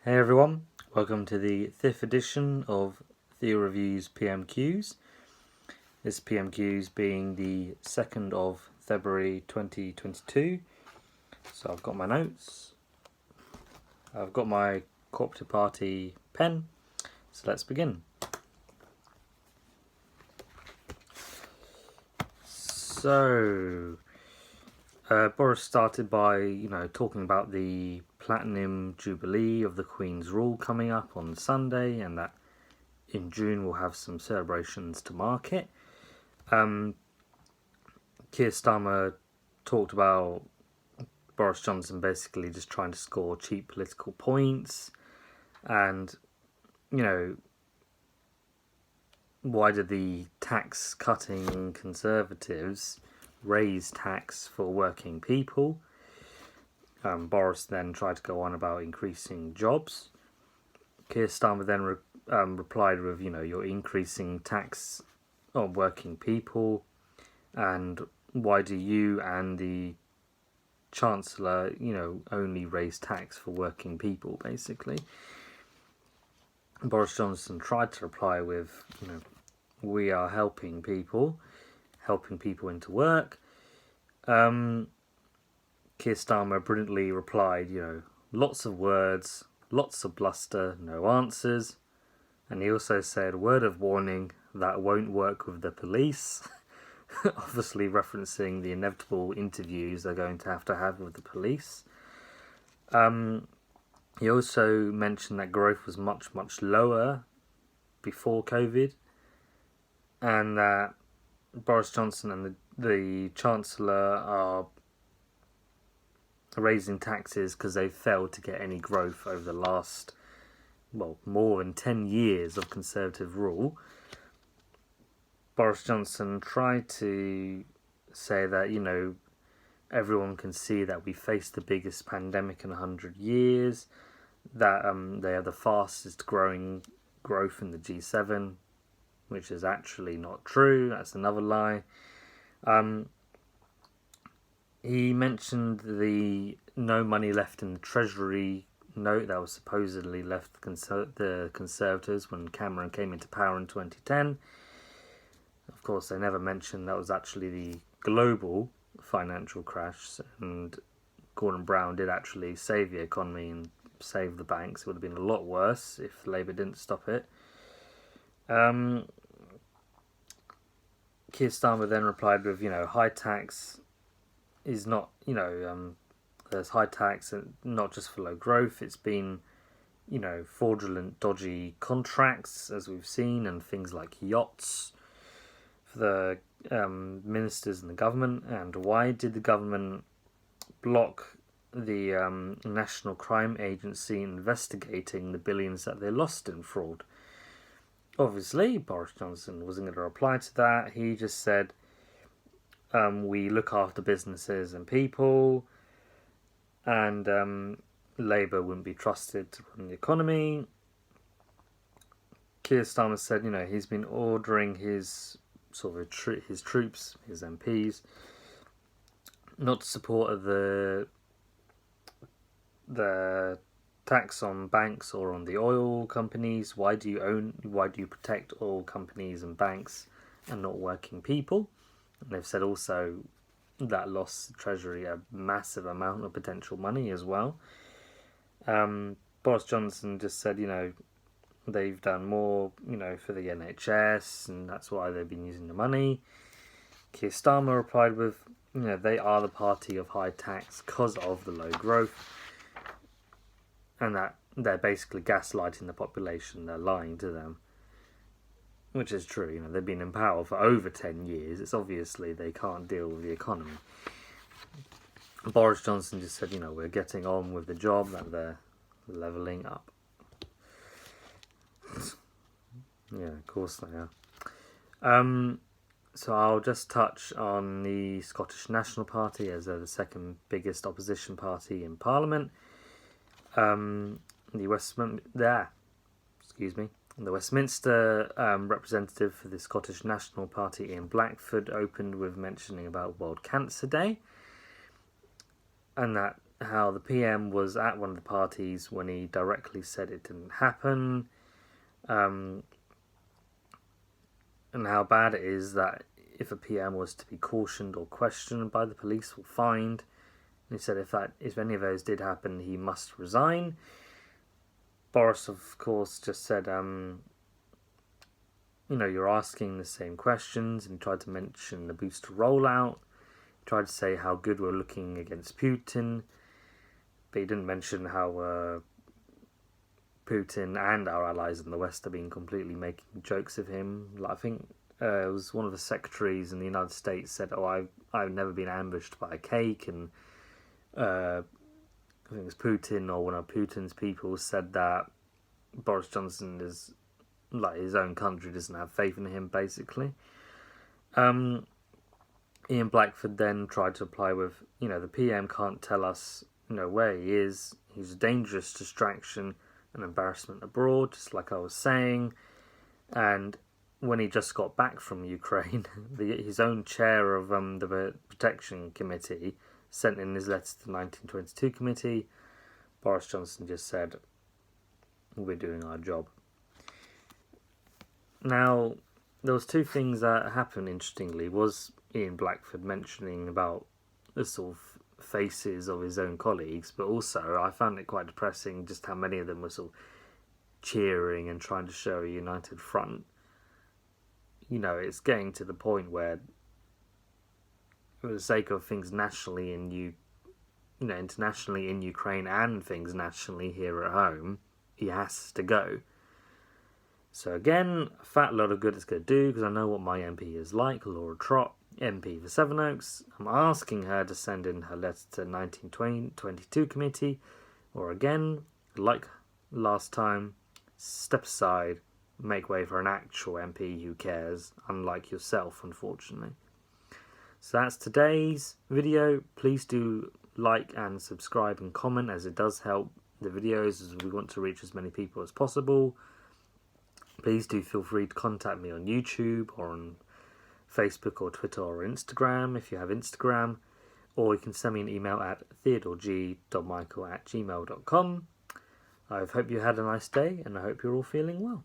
Hey everyone, welcome to the 5th edition of Theo Reviews PMQs. This PMQs being the 2nd of February 2022. So I've got my notes, I've got my Cooperative Party pen, so let's begin. So, Boris started by, talking about the Platinum Jubilee of the Queen's rule coming up on Sunday, and that in June we'll have some celebrations to mark it. Keir Starmer talked about Boris Johnson basically just trying to score cheap political points, and, why did the tax-cutting Conservatives raise tax for working people? Boris then tried to go on about increasing jobs. Keir Starmer then replied with, you're increasing tax on working people, and why do you and the Chancellor, only raise tax for working people, basically. Boris Johnson tried to reply with, we are helping people into work. Keir Starmer brilliantly replied, lots of words, lots of bluster, no answers. And he also said, word of warning, that won't work with the police. Obviously referencing the inevitable interviews they're going to have with the police. He also mentioned that growth was much, much lower before COVID, and that Boris Johnson and the Chancellor are raising taxes because they failed to get any growth over the last, more than 10 years of Conservative rule. Boris Johnson tried to say that, everyone can see that we faced the biggest pandemic in 100 years, that they are the fastest growing growth in the G7, which is actually not true. That's another lie. He mentioned the no money left in the Treasury note that was supposedly left the Conservatives when Cameron came into power in 2010. Of course, they never mentioned that was actually the global financial crash, and Gordon Brown did actually save the economy and save the banks. It would have been a lot worse if Labour didn't stop it. Keir Starmer then replied with, high tax is not, there's high tax and not just for low growth. It's been, fraudulent, dodgy contracts, as we've seen, and things like yachts for the ministers in the government. And why did the government block the National Crime Agency investigating the billions that they lost in fraud? Obviously, Boris Johnson wasn't going to reply to that. He just said, we look after businesses and people, and Labour wouldn't be trusted to run the economy. Keir Starmer said, he's been ordering his his troops, his MPs, not to support the tax on banks or on the oil companies. Why do you protect oil companies and banks and not working people? And they've said also that lost the Treasury a massive amount of potential money as well. Boris Johnson just said, they've done more, for the NHS, and that's why they've been using the money. Keir Starmer replied with, they are the party of high tax because of the low growth, and that they're basically gaslighting the population, they're lying to them. Which is true, they've been in power for over 10 years. It's obviously they can't deal with the economy. Boris Johnson just said, we're getting on with the job, that they're levelling up. Yeah, of course they are. So I'll just touch on the Scottish National Party, as they're the second biggest opposition party in Parliament. The Westminster representative for the Scottish National Party, Ian Blackford, opened with mentioning about World Cancer Day, and that how the PM was at one of the parties when he directly said it didn't happen, and how bad it is that if a PM was to be cautioned or questioned by the police or fined. And he said if any of those did happen, he must resign. Boris, of course, just said, you're asking the same questions, and he tried to mention the booster rollout. He tried to say how good we're looking against Putin, but he didn't mention how Putin and our allies in the West have been completely making jokes of him. Like, I think it was one of the secretaries in the United States said, I've never been ambushed by a cake, and I think it was Putin or one of Putin's people said that Boris Johnson is like his own country doesn't have faith in him, basically. Ian Blackford then tried to apply with, the PM can't tell us, where he is. He's a dangerous distraction and embarrassment abroad, just like I was saying. And when he just got back from Ukraine, his own chair of the Protection Committee sent in his letter to the 1922 committee. Boris Johnson just said, we're doing our job. Now, there was two things that happened, interestingly, was Ian Blackford mentioning about the sort of faces of his own colleagues, but also I found it quite depressing just how many of them were sort of cheering and trying to show a united front. It's getting to the point where, for the sake of things nationally internationally in Ukraine and things nationally here at home, he has to go. So again, a fat lot of good it's going to do, because I know what my MP is like, Laura Trott, MP for Sevenoaks. I'm asking her to send in her letter to the 1922 committee, or again, like last time, step aside, make way for an actual MP who cares, unlike yourself, unfortunately. So that's today's video. Please do like and subscribe and comment, as it does help the videos, as we want to reach as many people as possible. Please do feel free to contact me on YouTube or on Facebook or Twitter or Instagram if you have Instagram, or you can send me an email at theodoreg.michael@gmail.com. I hope you had a nice day, and I hope you're all feeling well.